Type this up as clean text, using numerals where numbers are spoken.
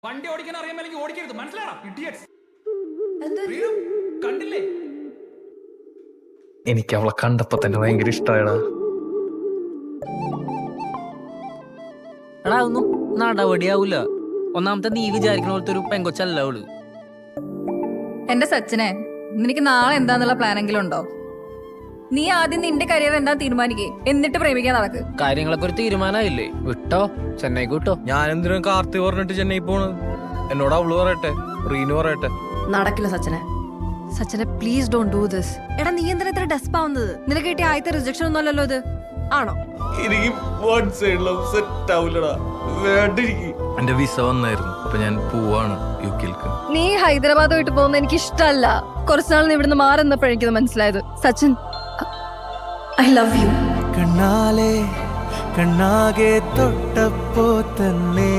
വണ്ടി ഓടിക്കാൻ അറിയാമെങ്കിൽ ഓടിക്കരുത്, മനസ്സിലാണോ? ഇഡിയറ്റ്സ്. കണ്ടില്ലേ? എനിക്ക് അവളെ കണ്ടപ്പോ തന്നെ ഭയങ്കര ഇഷ്ടമായടാ. എടാ ഒന്നും നടപടിയാവൂല. ഒന്നാമത്തെ നീ വിചാരിക്കുന്ന പോലത്തെ ഒരു പെങ്കൊച്ചല്ല അവള്. എന്റെ സച്ചിനെ, നിനക്ക് നാളെ എന്താന്നുള്ള പ്ലാനെങ്കിലും ഉണ്ടോ? നീ ആദ്യം നിന്റെ കരിയർ എന്താ തീരുമാനിക്കേ, എന്നിട്ട് പ്രേമിക്കാൻ നടക്ക്. കാര്യങ്ങളൊക്കെ ഒരു തീരുമാനമായില്ലേ? വിട്ടോ, ചെന്നൈക്ക് വിട്ടോ. ഞാൻ എന്തിനാ കാർത്തി പറഞ്ഞിട്ട് ചെന്നൈ പോണത്? എന്നോട് അവള് പറയട്ടെ, റീനു പറയട്ടെ. നടക്കില്ല സച്ചിനെ. സച്ചിനെ പ്ലീസ് ഡോണ്ട് ഡു ദിസ്. എടാ നീ എന്തിനാ ഇത്ര ഡെസ്പ് ആവുന്നത്? നിനക്ക് കിട്ടിയ ആദ്യത്തെ റിജക്ഷൻ ഒന്നും അല്ലല്ലോ ഇത്, ആണോ? എനിക്ക് വൺ സൈഡ് ലവ് സെറ്റ് ആവില്ലടാ. എന്റെ വിസ വന്നായിരുന്നു, അപ്പൊ ഞാൻ പോവാണ് യുകെയിലേക്ക്. നീ ഹൈദരാബാദ് പോയിട്ട് പോകുന്ന എനിക്ക് ഇഷ്ടമല്ല. കുറച്ചുനാൾ നീ ഇവിടുന്ന് മാറുന്നപ്പോഴാണ് എനിക്കത് മനസ്സിലായത്. Sachin, I love you. കണ്ണാലെ കണ്ണാകെ തൊട്ടപ്പോ തന്നെ